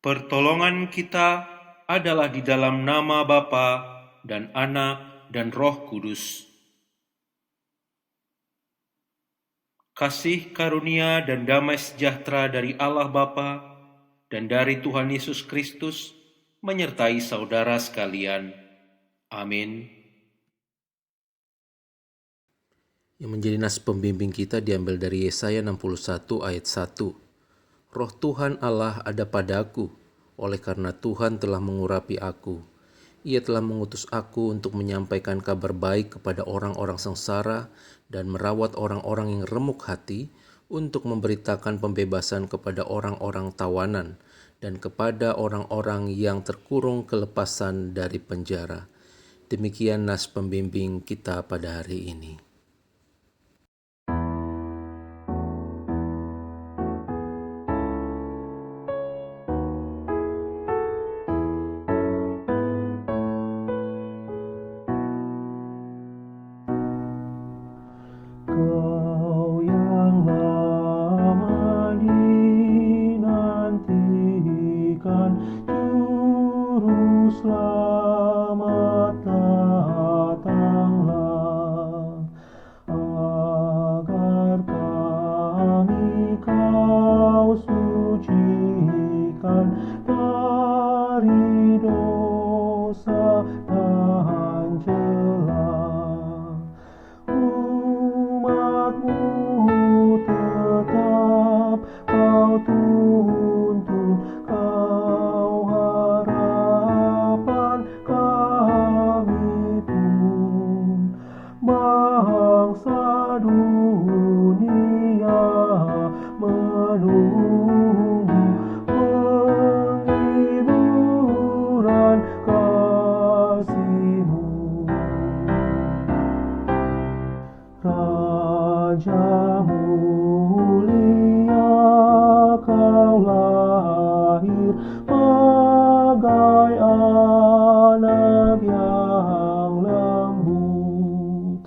Pertolongan kita adalah di dalam nama Bapa dan Anak dan Roh Kudus. Kasih karunia dan damai sejahtera dari Allah Bapa dan dari Tuhan Yesus Kristus menyertai saudara sekalian. Amin. Yang menjadi nas pembimbing kita diambil dari Yesaya 61 ayat 1. Roh Tuhan Allah ada padaku, oleh karena Tuhan telah mengurapi aku. Ia telah mengutus aku untuk menyampaikan kabar baik kepada orang-orang sengsara dan merawat orang-orang yang remuk hati, untuk memberitakan pembebasan kepada orang-orang tawanan dan kepada orang-orang yang terkurung kelepasan dari penjara. Demikian nas pembimbing kita pada hari ini. Kau yang lama dinantikan, Juru Selamat datanglah, agar kami Kau sucikan dari dosa dan celah. Umat-Mu tetap Kau tuntun, Kau harapan kami pun. Bangsa dunia menunggu penghiburan kasih-Mu. Raja mulia, Kau lahir bagai anak yang lembut,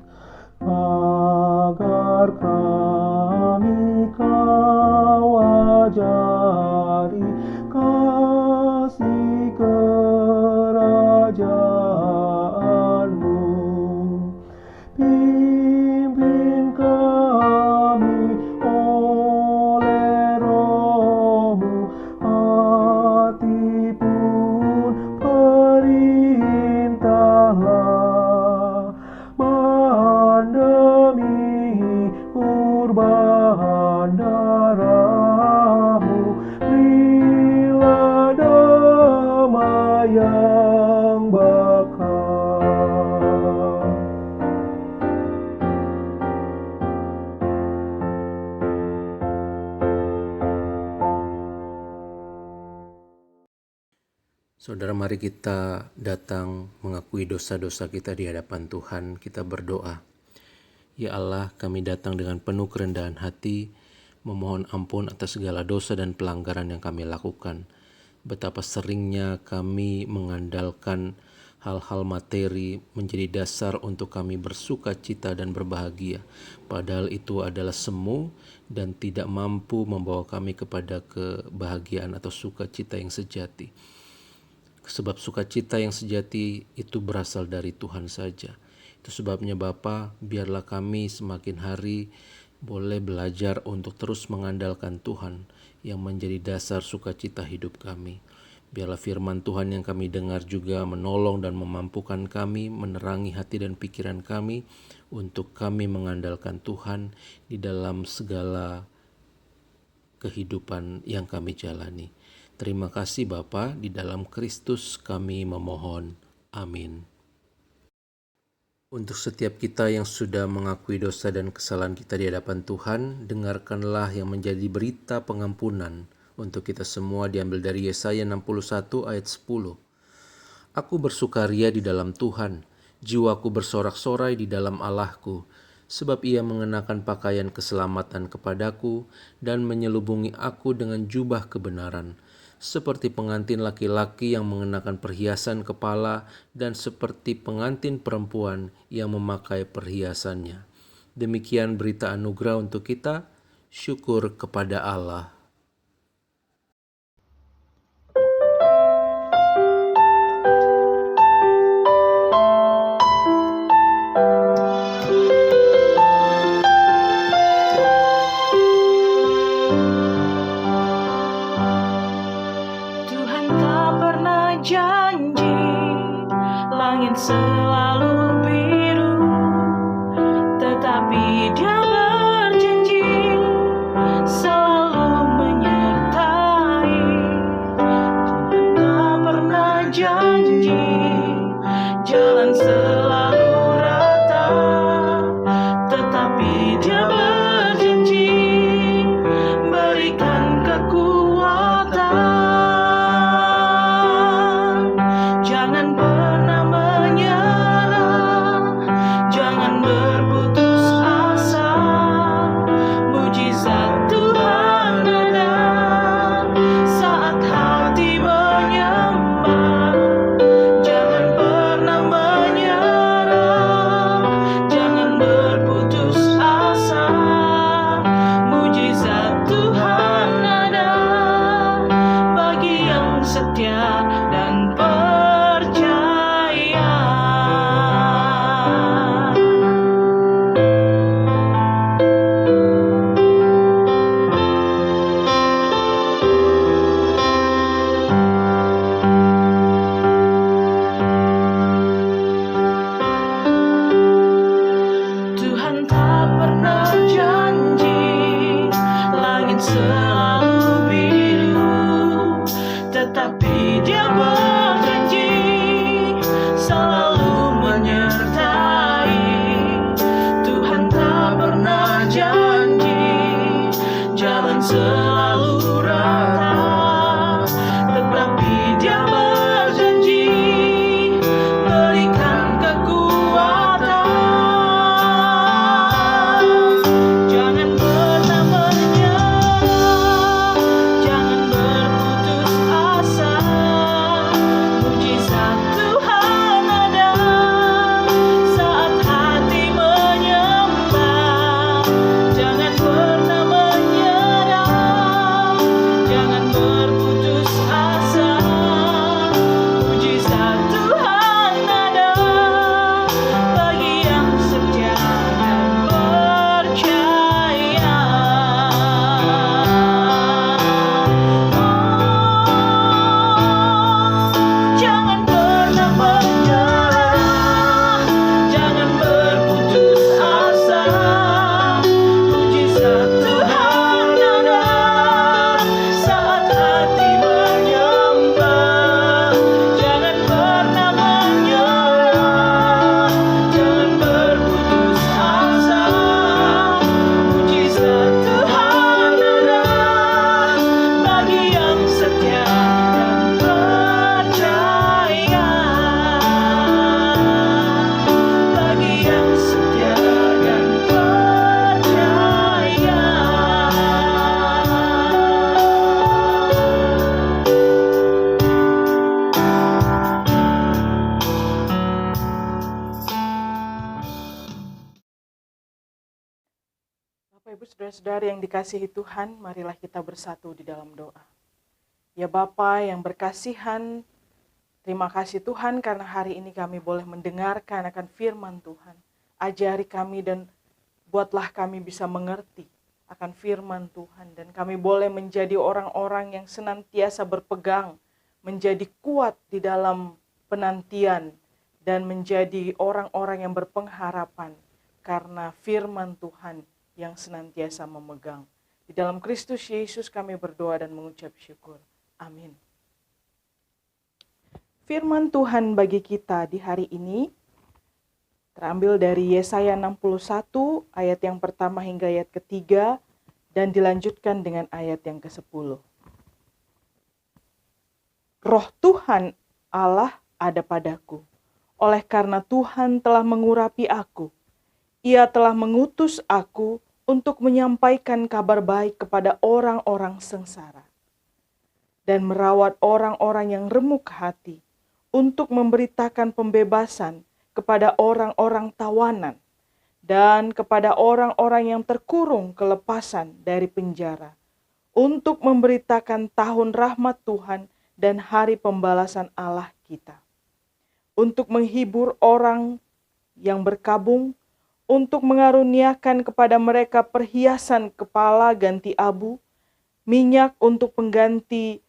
agar kami Kau ajari kasih kerajaan-Mu. Pimpin kami oleh Roh-Mu, hati pun perintahlah, bahan demi kurban darah-Mu, berilah damai yang bakal. Saudara, mari kita datang mengakui dosa-dosa kita di hadapan Tuhan. Kita berdoa. Ya Allah, kami datang dengan penuh kerendahan hati, memohon ampun atas segala dosa dan pelanggaran yang kami lakukan. Betapa seringnya kami mengandalkan hal-hal materi menjadi dasar untuk kami bersuka cita dan berbahagia. Padahal itu adalah semu dan tidak mampu membawa kami kepada kebahagiaan atau sukacita yang sejati. Sebab sukacita yang sejati itu berasal dari Tuhan saja. Itu sebabnya Bapa, biarlah kami semakin hari boleh belajar untuk terus mengandalkan Tuhan yang menjadi dasar sukacita hidup kami. Biarlah firman Tuhan yang kami dengar juga menolong dan memampukan kami, menerangi hati dan pikiran kami untuk kami mengandalkan Tuhan di dalam segala kehidupan yang kami jalani. Terima kasih Bapa, di dalam Kristus kami memohon. Amin. Untuk setiap kita yang sudah mengakui dosa dan kesalahan kita di hadapan Tuhan, dengarkanlah yang menjadi berita pengampunan untuk kita semua diambil dari Yesaya 61 ayat 10. Aku bersukaria di dalam Tuhan, jiwaku bersorak-sorai di dalam Allahku, sebab Ia mengenakan pakaian keselamatan kepadaku dan menyelubungi aku dengan jubah kebenaran, seperti pengantin laki-laki yang mengenakan perhiasan kepala dan seperti pengantin perempuan yang memakai perhiasannya. Demikian berita anugerah untuk kita. Syukur kepada Allah. Bapak Ibu Saudara-saudari yang dikasihi Tuhan, marilah kita bersatu di dalam doa. Ya Bapa yang berkasihan, terima kasih Tuhan karena hari ini kami boleh mendengarkan akan firman Tuhan. Ajari kami dan buatlah kami bisa mengerti akan firman Tuhan. Dan kami boleh menjadi orang-orang yang senantiasa berpegang, menjadi kuat di dalam penantian, dan menjadi orang-orang yang berpengharapan karena firman Tuhan yang senantiasa memegang. Di dalam Kristus Yesus kami berdoa dan mengucap syukur. Amin. Firman Tuhan bagi kita di hari ini terambil dari Yesaya 61 ayat yang pertama hingga ayat ketiga dan dilanjutkan dengan ayat yang ke-10. Roh Tuhan Allah ada padaku, oleh karena Tuhan telah mengurapi aku. Ia telah mengutus aku untuk menyampaikan kabar baik kepada orang-orang sengsara dan merawat orang-orang yang remuk hati, untuk memberitakan pembebasan kepada orang-orang tawanan dan kepada orang-orang yang terkurung kelepasan dari penjara, untuk memberitakan tahun rahmat Tuhan dan hari pembalasan Allah kita, untuk menghibur orang yang berkabung, untuk mengaruniakan kepada mereka perhiasan kepala ganti abu, minyak untuk pengganti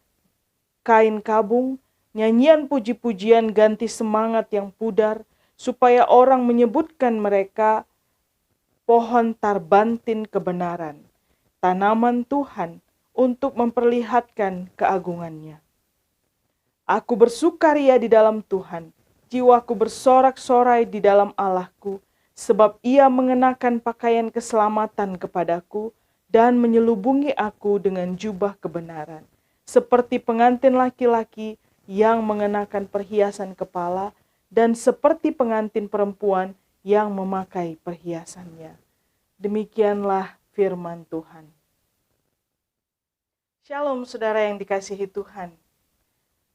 kain kabung, nyanyian puji-pujian ganti semangat yang pudar, supaya orang menyebutkan mereka pohon tarbantin kebenaran, tanaman Tuhan untuk memperlihatkan keagungannya. Aku bersukaria di dalam Tuhan, jiwaku bersorak-sorai di dalam Allahku, sebab ia mengenakan pakaian keselamatan kepadaku dan menyelubungi aku dengan jubah kebenaran, seperti pengantin laki-laki yang mengenakan perhiasan kepala dan seperti pengantin perempuan yang memakai perhiasannya. Demikianlah firman Tuhan. Shalom saudara yang dikasihi Tuhan.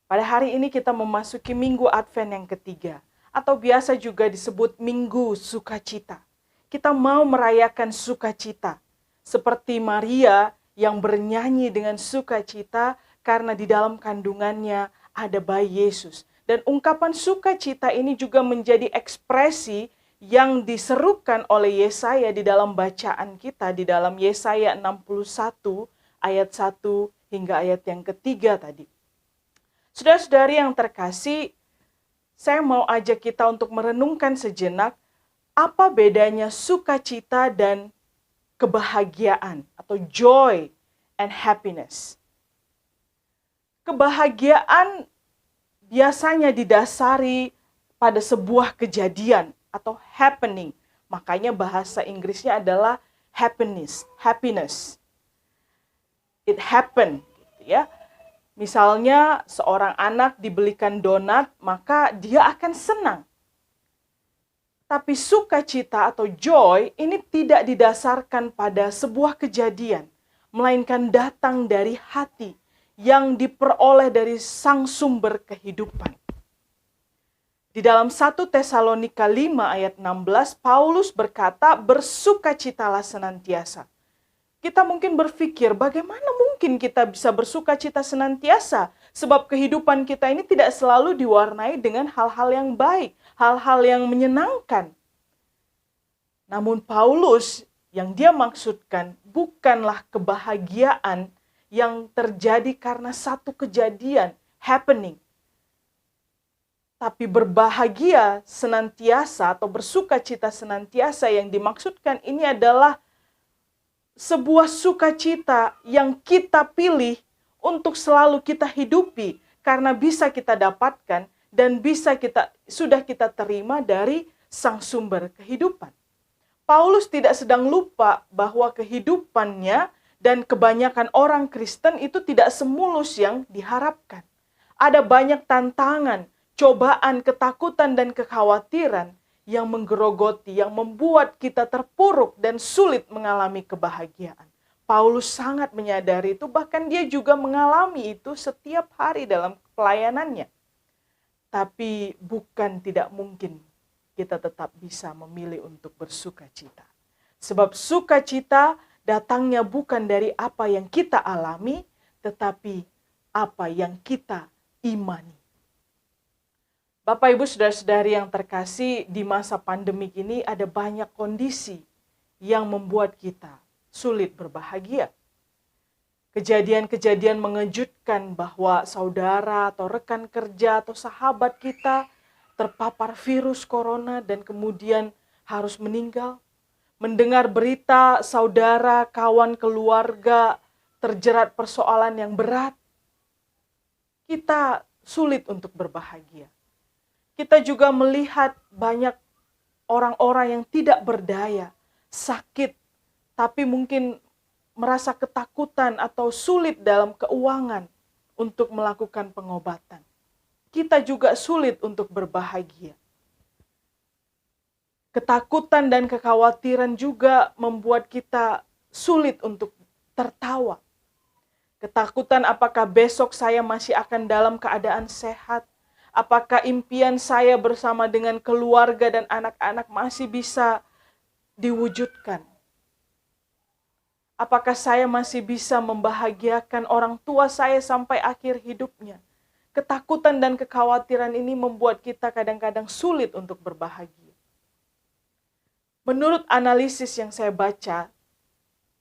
Pada hari ini kita memasuki Minggu Advent yang ketiga, atau biasa juga disebut Minggu Sukacita. Kita mau merayakan sukacita, seperti Maria yang bernyanyi dengan sukacita karena di dalam kandungannya ada bayi Yesus. Dan ungkapan sukacita ini juga menjadi ekspresi yang diserukan oleh Yesaya di dalam bacaan kita, di dalam Yesaya 61 ayat 1 hingga ayat yang ketiga tadi. Saudara-saudari yang terkasih, saya mau ajak kita untuk merenungkan sejenak apa bedanya sukacita dan kebahagiaan atau joy and happiness. Kebahagiaan biasanya didasari pada sebuah kejadian atau happening. Makanya bahasa Inggrisnya adalah happiness. It happened, gitu ya. Misalnya seorang anak dibelikan donat, maka dia akan senang. Tapi sukacita atau joy ini tidak didasarkan pada sebuah kejadian, melainkan datang dari hati yang diperoleh dari sang sumber kehidupan. Di dalam 1 Tesalonika 5 ayat 16, Paulus berkata, bersukacitalah senantiasa. Kita mungkin berpikir, bagaimana mungkin kita bisa bersukacita senantiasa? Sebab kehidupan kita ini tidak selalu diwarnai dengan hal-hal yang baik, hal-hal yang menyenangkan. Namun Paulus yang dia maksudkan bukanlah kebahagiaan yang terjadi karena satu kejadian, happening. Tapi berbahagia senantiasa atau bersukacita senantiasa yang dimaksudkan ini adalah sebuah sukacita yang kita pilih untuk selalu kita hidupi karena bisa kita dapatkan dan sudah kita terima dari sang sumber kehidupan. Paulus tidak sedang lupa bahwa kehidupannya dan kebanyakan orang Kristen itu tidak semulus yang diharapkan. Ada banyak tantangan, cobaan, ketakutan, dan kekhawatiran yang menggerogoti, yang membuat kita terpuruk dan sulit mengalami kebahagiaan. Paulus sangat menyadari itu, bahkan dia juga mengalami itu setiap hari dalam pelayanannya. Tapi bukan tidak mungkin kita tetap bisa memilih untuk bersukacita. Sebab sukacita datangnya bukan dari apa yang kita alami, tetapi apa yang kita imani. Bapak, Ibu, Saudara-saudari yang terkasih, di masa pandemik ini ada banyak kondisi yang membuat kita sulit berbahagia. Kejadian-kejadian mengejutkan bahwa saudara atau rekan kerja atau sahabat kita terpapar virus corona dan kemudian harus meninggal. Mendengar berita saudara, kawan, keluarga terjerat persoalan yang berat, kita sulit untuk berbahagia. Kita juga melihat banyak orang-orang yang tidak berdaya, sakit, tapi mungkin merasa ketakutan atau sulit dalam keuangan untuk melakukan pengobatan. Kita juga sulit untuk berbahagia. Ketakutan dan kekhawatiran juga membuat kita sulit untuk tertawa. Ketakutan apakah besok saya masih akan dalam keadaan sehat? Apakah impian saya bersama dengan keluarga dan anak-anak masih bisa diwujudkan? Apakah saya masih bisa membahagiakan orang tua saya sampai akhir hidupnya? Ketakutan dan kekhawatiran ini membuat kita kadang-kadang sulit untuk berbahagia. Menurut analisis yang saya baca,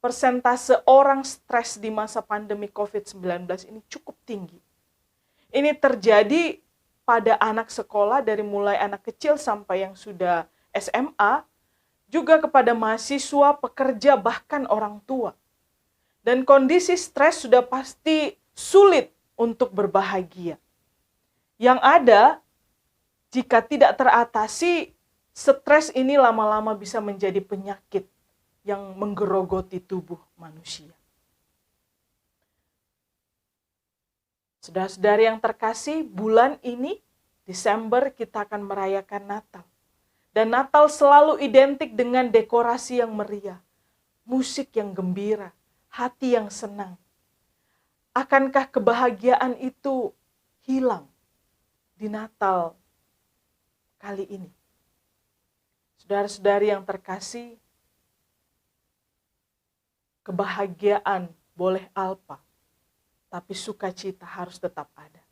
persentase orang stres di masa pandemi COVID-19 ini cukup tinggi. Ini terjadi pada anak sekolah dari mulai anak kecil sampai yang sudah SMA, juga kepada mahasiswa, pekerja, bahkan orang tua. Dan kondisi stres sudah pasti sulit untuk berbahagia. Yang ada, jika tidak teratasi, stres ini lama-lama bisa menjadi penyakit yang menggerogoti tubuh manusia. Saudara-saudari yang terkasih, bulan ini, Desember, kita akan merayakan Natal. Dan Natal selalu identik dengan dekorasi yang meriah, musik yang gembira, hati yang senang. Akankah kebahagiaan itu hilang di Natal kali ini? Saudara-saudari yang terkasih, kebahagiaan boleh alpa, tapi sukacita harus tetap ada.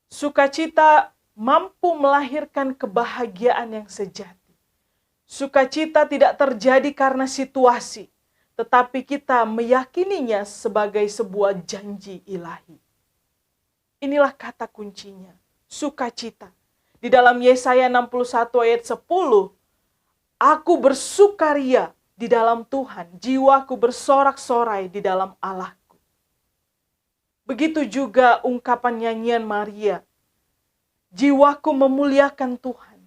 Sukacita mampu melahirkan kebahagiaan yang sejati. Sukacita tidak terjadi karena situasi, tetapi kita meyakininya sebagai sebuah janji ilahi. Inilah kata kuncinya, sukacita. Di dalam Yesaya 61 ayat 10, aku bersukaria di dalam Tuhan, jiwaku bersorak-sorai di dalam Allahku. Begitu juga ungkapan nyanyian Maria, jiwaku memuliakan Tuhan,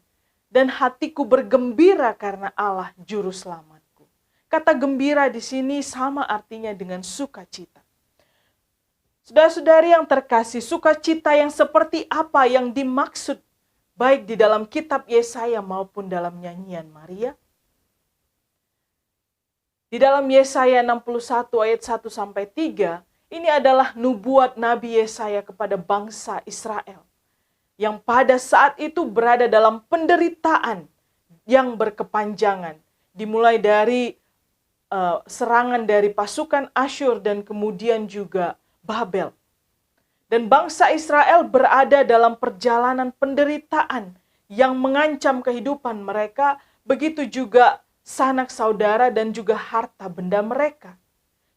dan hatiku bergembira karena Allah Juru Selamatku. Kata gembira di sini sama artinya dengan sukacita. Saudara-saudari yang terkasih, sukacita yang seperti apa yang dimaksud baik di dalam kitab Yesaya maupun dalam nyanyian Maria? Di dalam Yesaya 61 ayat 1-3, ini adalah nubuat Nabi Yesaya kepada bangsa Israel yang pada saat itu berada dalam penderitaan yang berkepanjangan. Dimulai dari serangan dari pasukan Asyur dan kemudian juga Babel. Dan bangsa Israel berada dalam perjalanan penderitaan yang mengancam kehidupan mereka, begitu juga sanak saudara dan juga harta benda mereka.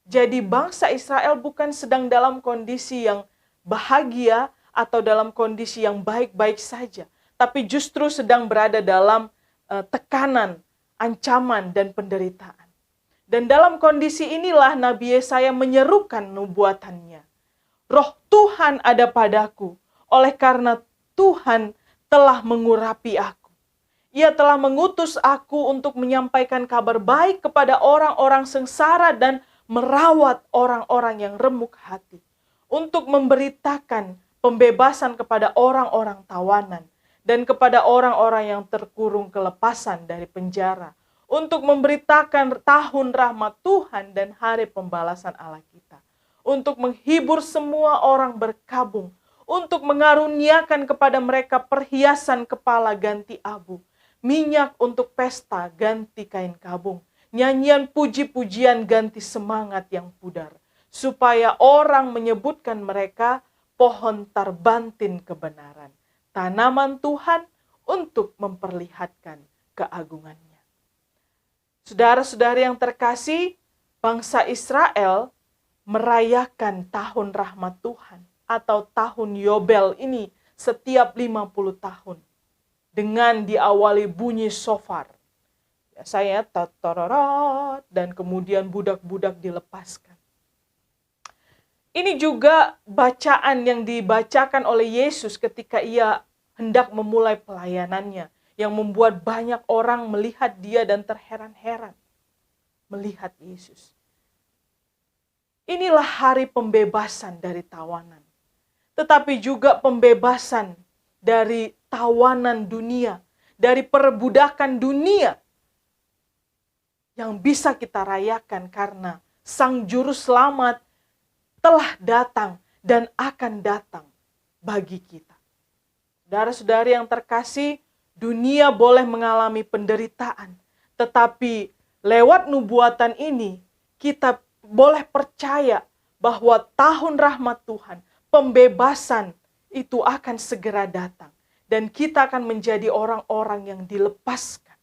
Jadi bangsa Israel bukan sedang dalam kondisi yang bahagia atau dalam kondisi yang baik-baik saja, tapi justru sedang berada dalam tekanan, ancaman, dan penderitaan. Dan dalam kondisi inilah Nabi Yesaya menyerukan nubuatannya. Roh Tuhan ada padaku, oleh karena Tuhan telah mengurapi aku. Ia telah mengutus aku untuk menyampaikan kabar baik kepada orang-orang sengsara dan merawat orang-orang yang remuk hati. Untuk memberitakan pembebasan kepada orang-orang tawanan dan kepada orang-orang yang terkurung kelepasan dari penjara. Untuk memberitakan tahun rahmat Tuhan dan hari pembalasan Allah kita. Untuk menghibur semua orang berkabung, untuk mengaruniakan kepada mereka perhiasan kepala ganti abu, minyak untuk pesta ganti kain kabung, nyanyian puji-pujian ganti semangat yang pudar, supaya orang menyebutkan mereka pohon tarbantin kebenaran, tanaman Tuhan untuk memperlihatkan keagungannya. Saudara-saudari yang terkasih, bangsa Israel merayakan tahun rahmat Tuhan atau tahun Yobel ini setiap 50 tahun dengan diawali bunyi shofar. Biasanya tatararot, dan kemudian budak-budak dilepaskan. Ini juga bacaan yang dibacakan oleh Yesus ketika ia hendak memulai pelayanannya, yang membuat banyak orang melihat dia dan terheran-heran melihat Yesus. Inilah hari pembebasan dari tawanan, tetapi juga pembebasan dari tawanan dunia, dari perbudakan dunia yang bisa kita rayakan karena Sang Juru Selamat telah datang dan akan datang bagi kita. Saudara-saudari yang terkasih, dunia boleh mengalami penderitaan, tetapi lewat nubuatan ini kita boleh percaya bahwa tahun rahmat Tuhan, pembebasan itu akan segera datang. Dan kita akan menjadi orang-orang yang dilepaskan.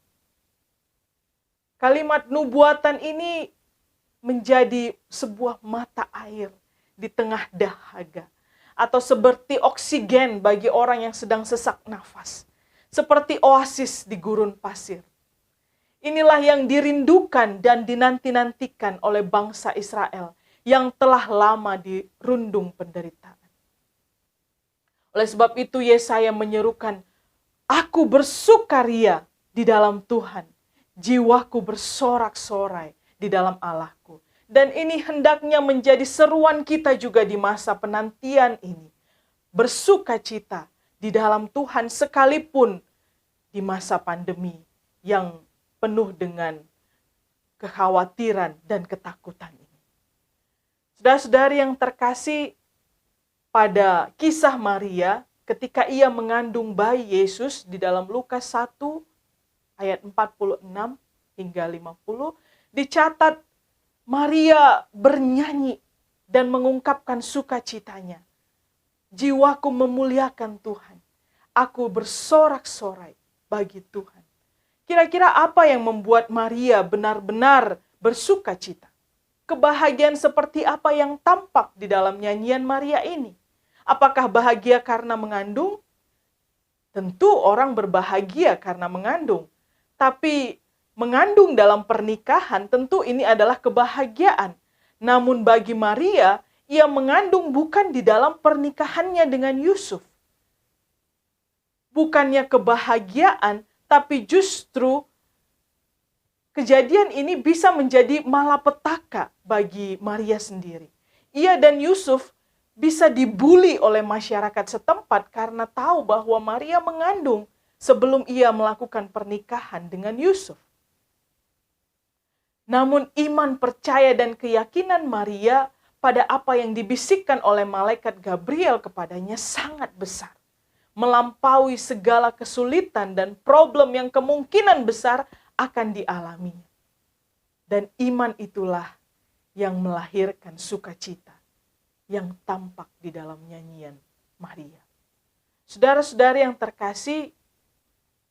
Kalimat nubuatan ini menjadi sebuah mata air di tengah dahaga. Atau seperti oksigen bagi orang yang sedang sesak nafas. Seperti oasis di gurun pasir. Inilah yang dirindukan dan dinanti-nantikan oleh bangsa Israel yang telah lama dirundung penderitaan. Oleh sebab itu Yesaya menyerukan, "Aku bersukaria di dalam Tuhan, jiwaku bersorak-sorai di dalam Allahku." Dan ini hendaknya menjadi seruan kita juga di masa penantian ini. Bersukacita di dalam Tuhan sekalipun di masa pandemi yang penuh dengan kekhawatiran dan ketakutan ini. Saudara-saudari yang terkasih, pada kisah Maria ketika ia mengandung bayi Yesus di dalam Lukas 1 ayat 46 hingga 50, dicatat Maria bernyanyi dan mengungkapkan sukacitanya. "Jiwaku memuliakan Tuhan, aku bersorak-sorai bagi Tuhan." Kira-kira apa yang membuat Maria benar-benar bersukacita? Kebahagiaan seperti apa yang tampak di dalam nyanyian Maria ini? Apakah bahagia karena mengandung? Tentu orang berbahagia karena mengandung. Tapi mengandung dalam pernikahan tentu ini adalah kebahagiaan. Namun bagi Maria, ia mengandung bukan di dalam pernikahannya dengan Yusuf. Bukannya kebahagiaan, tapi justru kejadian ini bisa menjadi malapetaka bagi Maria sendiri. Ia dan Yusuf bisa dibuli oleh masyarakat setempat karena tahu bahwa Maria mengandung sebelum ia melakukan pernikahan dengan Yusuf. Namun iman, percaya, dan keyakinan Maria pada apa yang dibisikkan oleh malaikat Gabriel kepadanya sangat besar. Melampaui segala kesulitan dan problem yang kemungkinan besar akan dialaminya. Dan iman itulah yang melahirkan sukacita yang tampak di dalam nyanyian Maria. Saudara-saudari yang terkasih,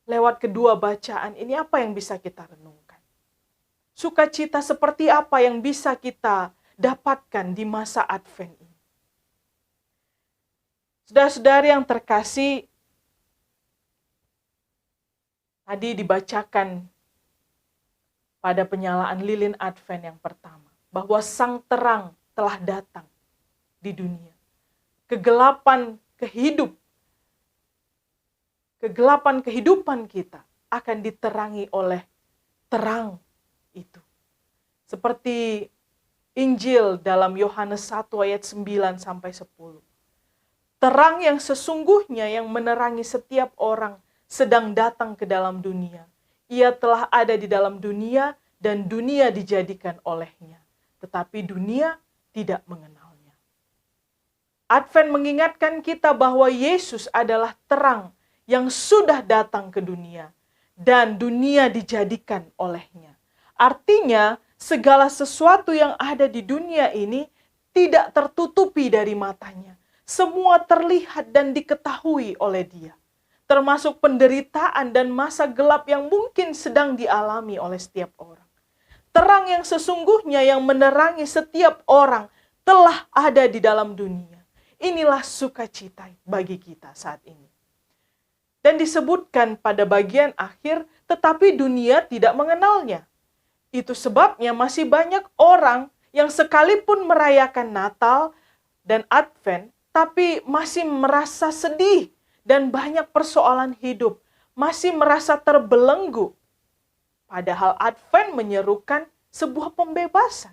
lewat kedua bacaan ini apa yang bisa kita renungkan? Sukacita seperti apa yang bisa kita dapatkan di masa Advent ini? Saudara-saudari yang terkasih, tadi dibacakan pada penyalaan lilin Advent yang pertama, bahwa Sang Terang telah datang di dunia. Kegelapan kehidupan kita akan diterangi oleh terang itu. Seperti Injil dalam Yohanes 1 ayat 9 sampai 10. Terang yang sesungguhnya yang menerangi setiap orang sedang datang ke dalam dunia. Ia telah ada di dalam dunia dan dunia dijadikan olehnya. Tetapi dunia tidak mengenalnya. Advent mengingatkan kita bahwa Yesus adalah terang yang sudah datang ke dunia dan dunia dijadikan olehnya. Artinya, segala sesuatu yang ada di dunia ini tidak tertutupi dari matanya. Semua terlihat dan diketahui oleh Dia. Termasuk penderitaan dan masa gelap yang mungkin sedang dialami oleh setiap orang. Terang yang sesungguhnya yang menerangi setiap orang telah ada di dalam dunia. Inilah sukacita bagi kita saat ini. Dan disebutkan pada bagian akhir, tetapi dunia tidak mengenalnya. Itu sebabnya masih banyak orang yang sekalipun merayakan Natal dan Advent, tapi masih merasa sedih dan banyak persoalan hidup, masih merasa terbelenggu. Padahal Advent menyerukan sebuah pembebasan.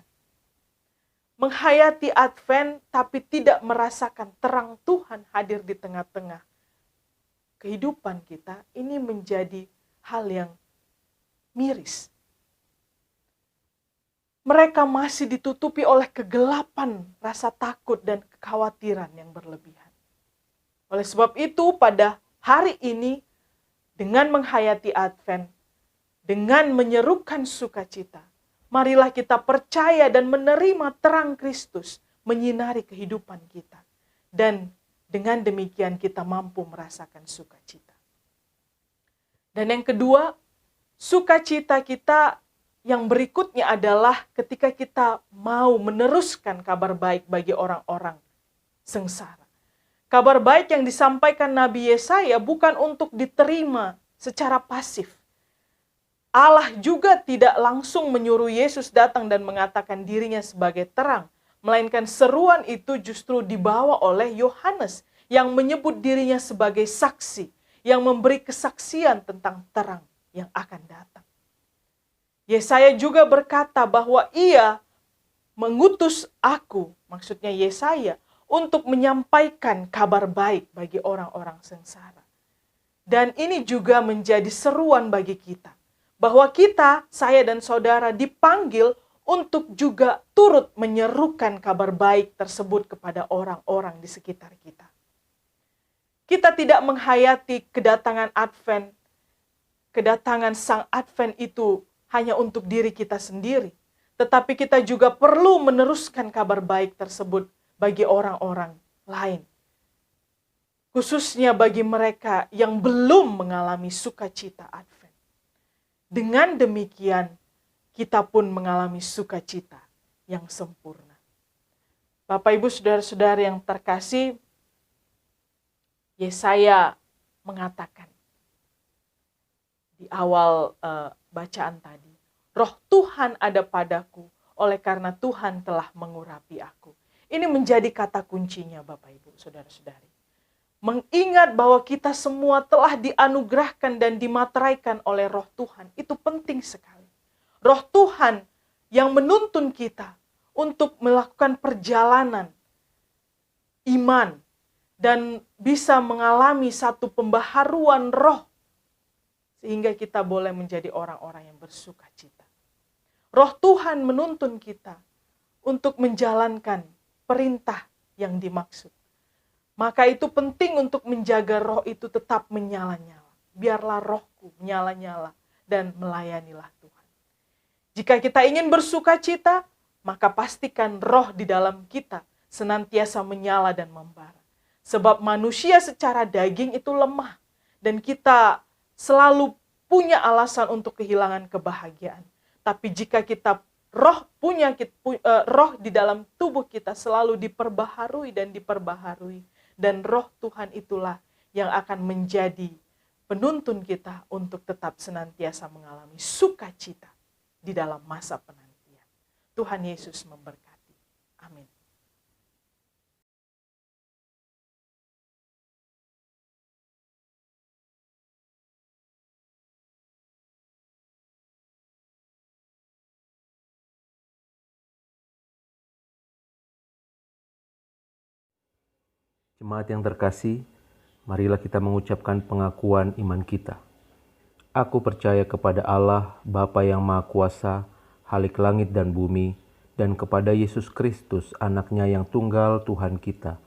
Menghayati Advent tapi tidak merasakan terang Tuhan hadir di tengah-tengah kehidupan kita, ini menjadi hal yang miris. Mereka masih ditutupi oleh kegelapan, rasa takut dan kekhawatiran yang berlebihan. Oleh sebab itu, pada hari ini, dengan menghayati Advent, dengan menyerukan sukacita, marilah kita percaya dan menerima terang Kristus menyinari kehidupan kita. Dan dengan demikian kita mampu merasakan sukacita. Dan yang kedua, sukacita kita yang berikutnya adalah ketika kita mau meneruskan kabar baik bagi orang-orang sengsara. Kabar baik yang disampaikan Nabi Yesaya bukan untuk diterima secara pasif. Allah juga tidak langsung menyuruh Yesus datang dan mengatakan dirinya sebagai terang. Melainkan seruan itu justru dibawa oleh Yohanes yang menyebut dirinya sebagai saksi, yang memberi kesaksian tentang terang yang akan datang. Yesaya juga berkata bahwa ia mengutus aku, maksudnya Yesaya, untuk menyampaikan kabar baik bagi orang-orang sengsara. Dan ini juga menjadi seruan bagi kita, bahwa kita, saya dan saudara dipanggil untuk juga turut menyerukan kabar baik tersebut kepada orang-orang di sekitar kita. Kita tidak menghayati kedatangan Advent, kedatangan Sang Advent itu hanya untuk diri kita sendiri, tetapi kita juga perlu meneruskan kabar baik tersebut bagi orang-orang lain. Khususnya bagi mereka yang belum mengalami sukacita Advent. Dengan demikian, kita pun mengalami sukacita yang sempurna. Bapak, Ibu, saudara-saudara yang terkasih, Yesaya mengatakan di awal bacaan tadi, Roh Tuhan ada padaku, oleh karena Tuhan telah mengurapi aku. Ini menjadi kata kuncinya, Bapak, Ibu, saudara-saudari. Mengingat bahwa kita semua telah dianugerahkan dan dimateraikan oleh Roh Tuhan, itu penting sekali. Roh Tuhan yang menuntun kita untuk melakukan perjalanan iman dan bisa mengalami satu pembaharuan roh sehingga kita boleh menjadi orang-orang yang bersukacita. Roh Tuhan menuntun kita untuk menjalankan perintah yang dimaksud. Maka itu penting untuk menjaga roh itu tetap menyala-nyala. Biarlah rohku menyala-nyala dan melayanilah Tuhan. Jika kita ingin bersukacita, maka pastikan roh di dalam kita senantiasa menyala dan membara. Sebab manusia secara daging itu lemah. Dan kita selalu punya alasan untuk kehilangan kebahagiaan. Tapi jika kita roh di dalam tubuh kita selalu diperbaharui dan diperbaharui. Dan roh Tuhan itulah yang akan menjadi penuntun kita untuk tetap senantiasa mengalami sukacita di dalam masa penantian. Tuhan Yesus memberkati. Amin. Jemaat yang terkasih, marilah kita mengucapkan pengakuan iman kita. Aku percaya kepada Allah, Bapa yang Maha Kuasa, Halik langit dan bumi, dan kepada Yesus Kristus, Anaknya yang tunggal Tuhan kita,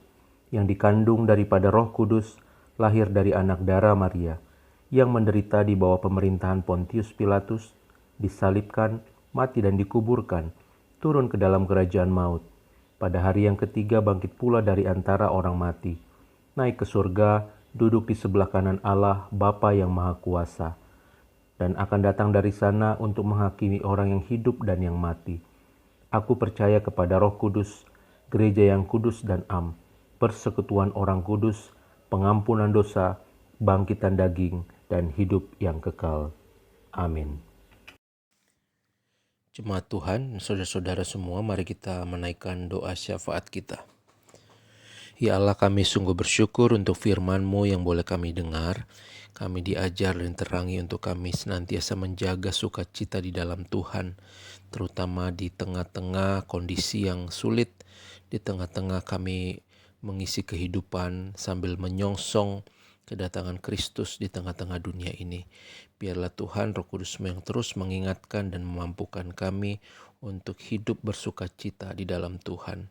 yang dikandung daripada Roh Kudus, lahir dari anak darah Maria, yang menderita di bawah pemerintahan Pontius Pilatus, disalibkan, mati dan dikuburkan, turun ke dalam kerajaan maut. Pada hari yang ketiga bangkit pula dari antara orang mati, naik ke surga, duduk di sebelah kanan Allah, Bapa yang Maha Kuasa, dan akan datang dari sana untuk menghakimi orang yang hidup dan yang mati. Aku percaya kepada Roh Kudus, gereja yang kudus dan am, persekutuan orang kudus, pengampunan dosa, bangkitan daging, dan hidup yang kekal. Amin. Jemaat Tuhan, saudara-saudara semua, mari kita menaikkan doa syafaat kita. Ya Allah, kami sungguh bersyukur untuk firman-Mu yang boleh kami dengar. Kami diajar dan terangi untuk kami senantiasa menjaga sukacita di dalam Tuhan, terutama di tengah-tengah kondisi yang sulit, di tengah-tengah kami mengisi kehidupan sambil menyongsong kedatangan Kristus di tengah-tengah dunia ini. Biarlah Tuhan Roh Kudus-Mu yang terus mengingatkan dan memampukan kami untuk hidup bersukacita di dalam Tuhan.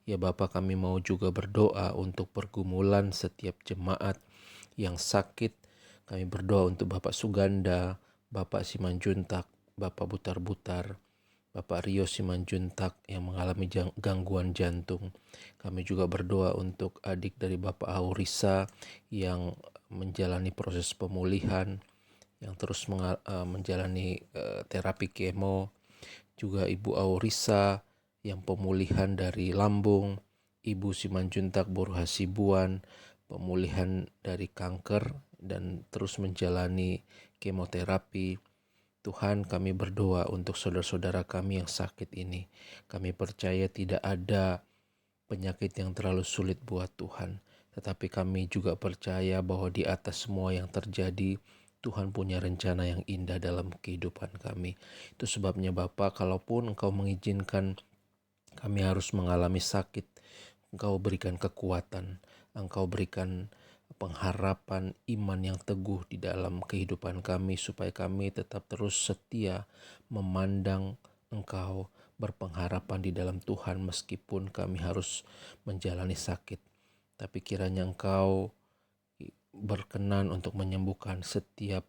Ya Bapa, kami mau juga berdoa untuk pergumulan setiap jemaat yang sakit. Kami berdoa untuk Bapak Suganda, Bapak Simanjuntak, Bapak Butar-Butar, Bapak Rio Simanjuntak yang mengalami gangguan jantung. Kami juga berdoa untuk adik dari Bapak Aurisa yang menjalani proses pemulihan, yang terus menjalani terapi kemo. Juga Ibu Aurisa yang pemulihan dari lambung, Ibu Simanjuntak Boru Hasibuan pemulihan dari kanker dan terus menjalani kemoterapi. Tuhan, kami berdoa untuk saudara-saudara kami yang sakit ini. Kami percaya tidak ada penyakit yang terlalu sulit buat Tuhan. Tetapi kami juga percaya bahwa di atas semua yang terjadi, Tuhan punya rencana yang indah dalam kehidupan kami. Itu sebabnya Bapa, kalaupun Engkau mengizinkan kami harus mengalami sakit, Engkau berikan kekuatan, Engkau berikan pengharapan iman yang teguh di dalam kehidupan kami, supaya kami tetap terus setia memandang Engkau, berpengharapan di dalam Tuhan meskipun kami harus menjalani sakit. Tapi kiranya Engkau berkenan untuk menyembuhkan setiap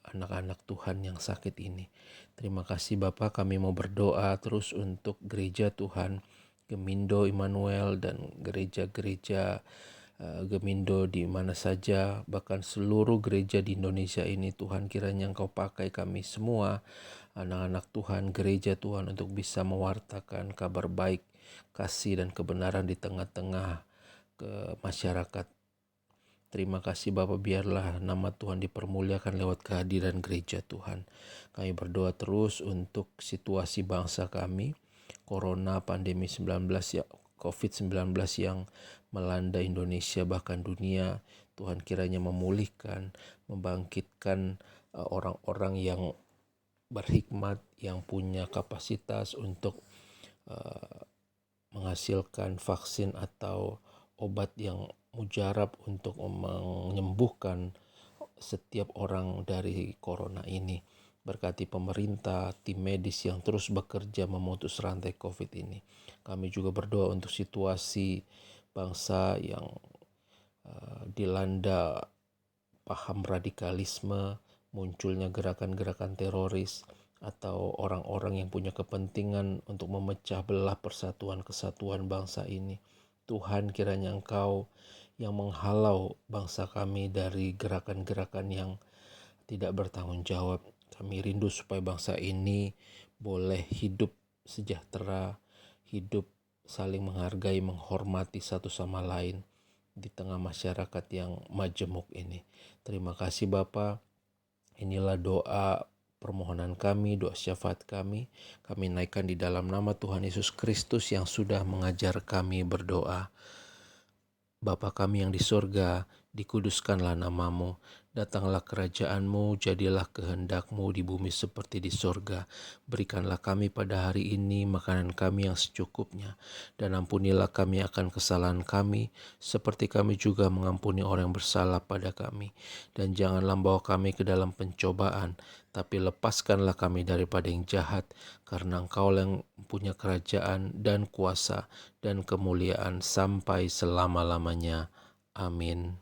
anak-anak Tuhan yang sakit ini. Terima kasih Bapa, kami mau berdoa terus untuk gereja Tuhan, Gemindo Immanuel dan gereja-gereja Gemindo di mana saja, bahkan seluruh gereja di Indonesia ini. Tuhan, kiranya Engkau pakai kami semua, anak-anak Tuhan, gereja Tuhan, untuk bisa mewartakan kabar baik, kasih dan kebenaran di tengah-tengah ke masyarakat. Terima kasih Bapak, biarlah nama Tuhan dipermuliakan lewat kehadiran gereja Tuhan. Kami berdoa terus untuk situasi bangsa kami, Corona, pandemi 19 ya, COVID-19 yang melanda Indonesia bahkan dunia. Tuhan kiranya memulihkan, membangkitkan orang-orang yang berhikmat, yang punya kapasitas untuk menghasilkan vaksin atau obat yang mujarab untuk menyembuhkan setiap orang dari corona ini. Berkati pemerintah, tim medis yang terus bekerja memutus rantai COVID ini. Kami juga berdoa untuk situasi bangsa yang dilanda paham radikalisme, munculnya gerakan-gerakan teroris, atau orang-orang yang punya kepentingan untuk memecah belah persatuan kesatuan bangsa ini. Tuhan, kiranya Engkau yang menghalau bangsa kami dari gerakan-gerakan yang tidak bertanggung jawab. Kami rindu supaya bangsa ini boleh hidup sejahtera, hidup saling menghargai, menghormati satu sama lain di tengah masyarakat yang majemuk ini. Terima kasih Bapa. Inilah doa permohonan kami, doa syafaat kami. Kami naikkan di dalam nama Tuhan Yesus Kristus yang sudah mengajar kami berdoa. Bapa kami yang di sorga, dikuduskanlah namamu, datanglah kerajaan-Mu, jadilah kehendak-Mu di bumi seperti di sorga. Berikanlah kami pada hari ini makanan kami yang secukupnya, dan ampunilah kami akan kesalahan kami, seperti kami juga mengampuni orang yang bersalah pada kami. Dan janganlah bawa kami ke dalam pencobaan, tapi lepaskanlah kami daripada yang jahat, karena Engkau yang punya kerajaan dan kuasa dan kemuliaan sampai selama-lamanya. Amin.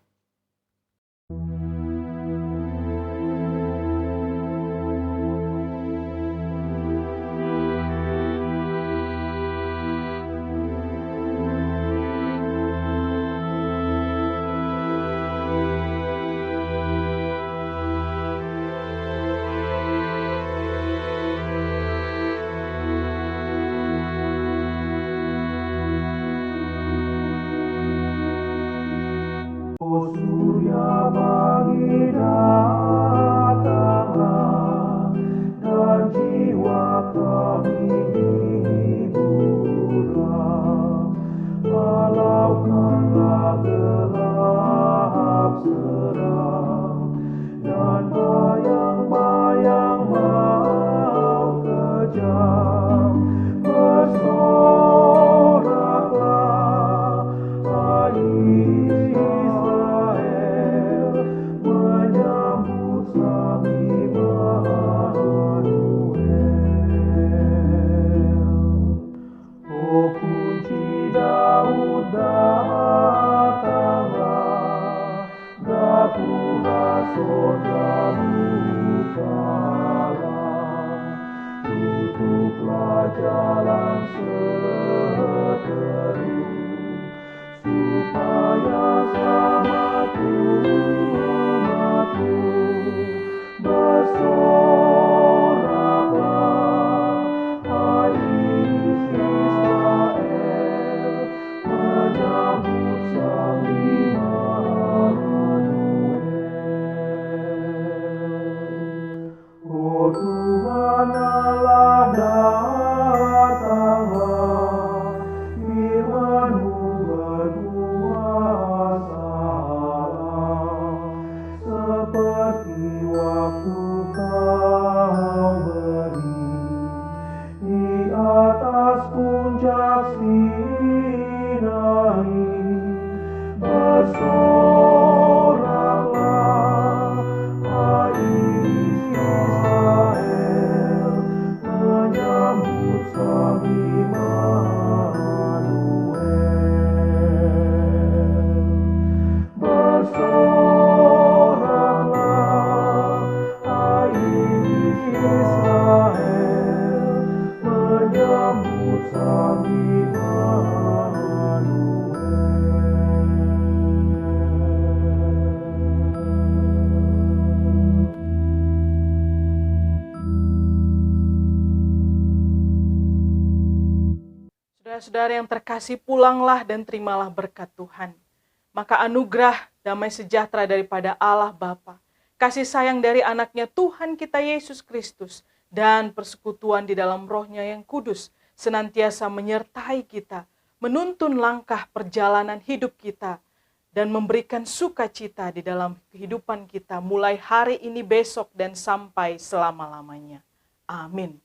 rodamu jalan, tutuplah jalan seteru, supaya selamat umatmu. Bersoraklah, hai Israel, menyambut Sang Immanuel. Oh Tuhan Allah, datanglah, firman-Mu berkuasalah, seperti waktu Kau beri di atas puncak Sinai. Bersoraklah, hai Israel, menyambut Sang Immanuel. Bersoraklah, hai Israel, menyambut Sang Saudara-saudara yang terkasih, pulanglah dan terimalah berkat Tuhan. Maka anugerah damai sejahtera daripada Allah Bapa, kasih sayang dari anaknya Tuhan kita Yesus Kristus, dan persekutuan di dalam Roh-Nya yang kudus senantiasa menyertai kita, menuntun langkah perjalanan hidup kita, dan memberikan sukacita di dalam kehidupan kita mulai hari ini, besok, dan sampai selama-lamanya. Amin.